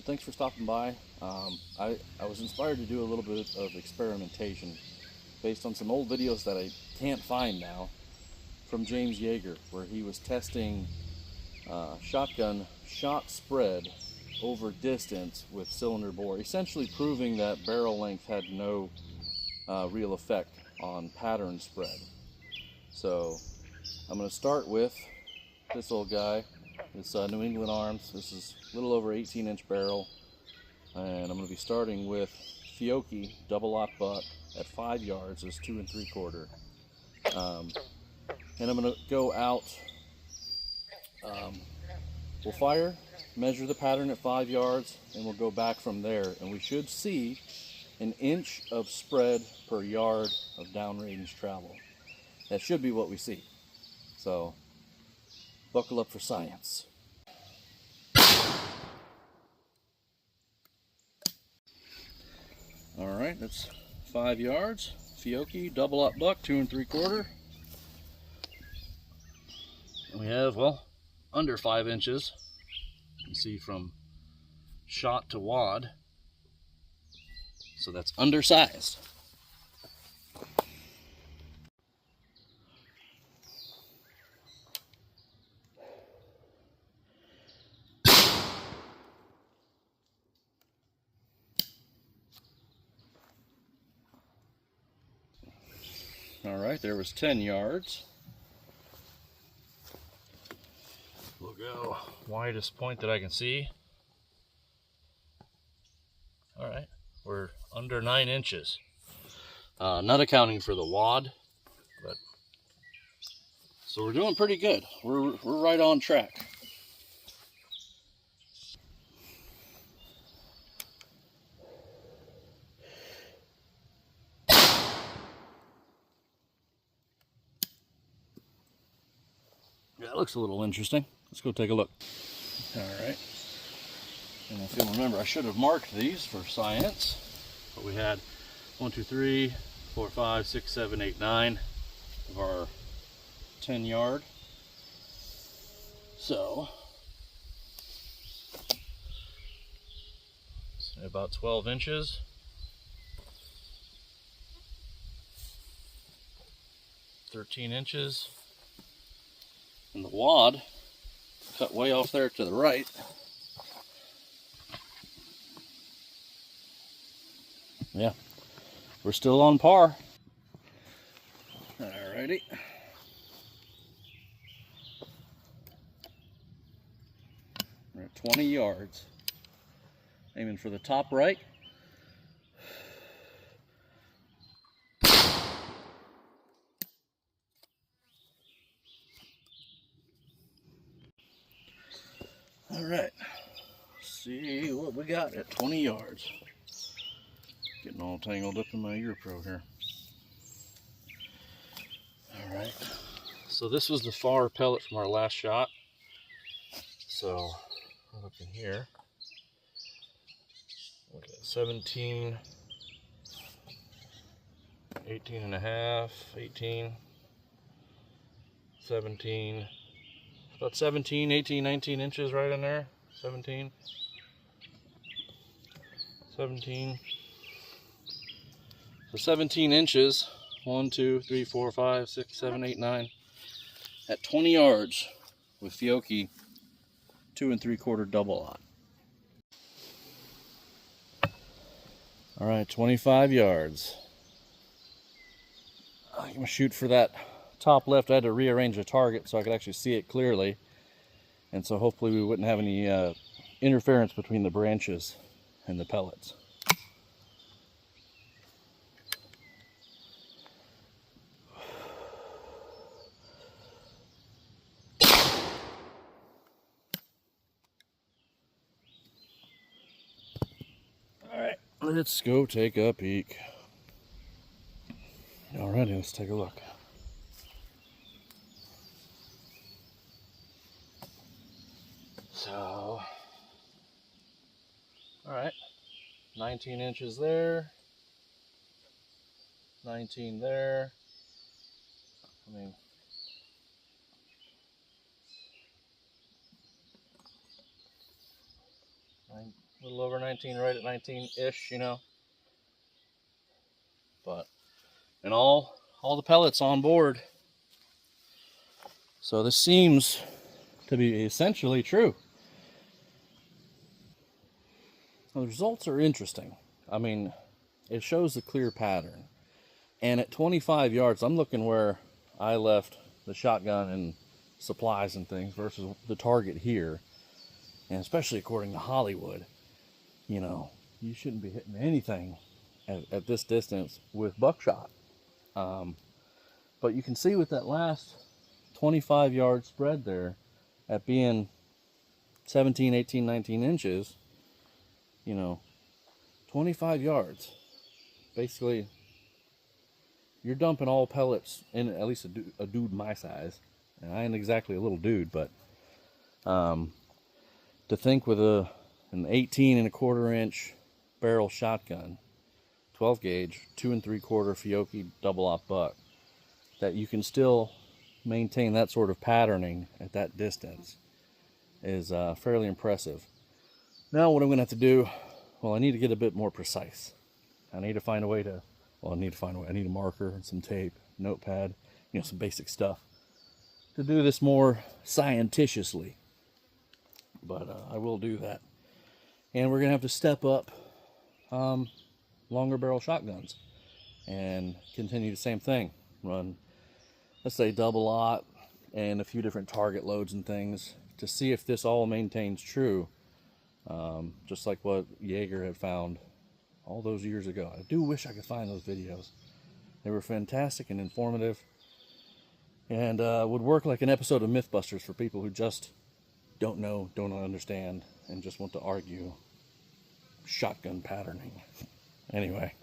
So thanks for stopping by. I was inspired to do a little bit of experimentation based on some old videos that I can't find now from James Yeager, where he was testing shotgun shot spread over distance with cylinder bore, essentially proving that barrel length had no real effect on pattern spread. So I'm going to start with this old guy, this New England Arms. This is a little over 18-inch barrel, and I'm going to be starting with Fiocchi double-aught buck at 5 yards, is 2 3/4. And I'm going to go out. We'll fire, measure the pattern at 5 yards, and we'll go back from there. And we should see an inch of spread per yard of downrange travel. That should be what we see. So, buckle up for science. All right, that's 5 yards. Fiocchi double-aught buck, 2 3/4. And we have, well, under 5 inches. You can see from shot to wad. So that's undersized. All right, there was 10 yards. We'll go widest point that I can see. All right, we're under 9 inches. Not accounting for the wad, but so we're doing pretty good. We're right on track. Yeah, that looks a little interesting. Let's go take a look. All right. And if you'll remember, I should have marked these for science. But we had 1, 2, 3, 4, 5, 6, 7, 8, 9 of our 10 yard. So, about 12 inches. $13. And the wad cut way off there to the right. Yeah, we're still on par. Alrighty. We're at 20 yards. Aiming for the top right. All right, see what we got at 20 yards. Getting all tangled up in my ear pro here. All right, so this was the far pellet from our last shot. So we're looking here. Okay, 17, 18 and a half, 18, 17, about 17, 18, 19 inches right in there. 17, 17. So 17 inches. 1, 2, 3, 4, 5, 6, 7, 8, 9. At 20 yards with Fiocchi 2 3/4 double-aught. All right, 25 yards. I'm gonna shoot for that top left. I had to rearrange the target so I could actually see it clearly. And so hopefully we wouldn't have any interference between the branches and the pellets. All right, let's go take a peek. Alrighty, let's take a look. So, all right, 19 inches there, 19 there. I mean, A little over 19, right at 19-ish, you know. But, and all the pellets on board. So this seems to be essentially true. Well, the results are interesting. I mean, it shows a clear pattern. And at 25 yards, I'm looking where I left the shotgun and supplies and things versus the target here. And especially according to Hollywood, you know, you shouldn't be hitting anything at this distance with buckshot. But you can see with that last 25 yard spread there, at being 17, 18, 19 inches, you know, 25 yards. Basically, you're dumping all pellets in at least a dude my size. And I ain't exactly a little dude, but to think with an 18 1/4 inch barrel shotgun, 12 gauge, 2 3/4 Fiocchi double op buck, that you can still maintain that sort of patterning at that distance is fairly impressive. Now what I'm going to have to do, well, I need to get a bit more precise. I need to find a way to, well, I need a marker and some tape, notepad, you know, some basic stuff to do this more scienticiously. But I will do that. And we're going to have to step up longer barrel shotguns and continue the same thing. Run, let's say, double aught and a few different target loads and things to see if this all maintains true. Just like what Jaeger had found all those years ago. I do wish I could find those videos. They were fantastic and informative, and would work like an episode of Mythbusters for people who just don't know, don't understand, and just want to argue shotgun patterning. Anyway.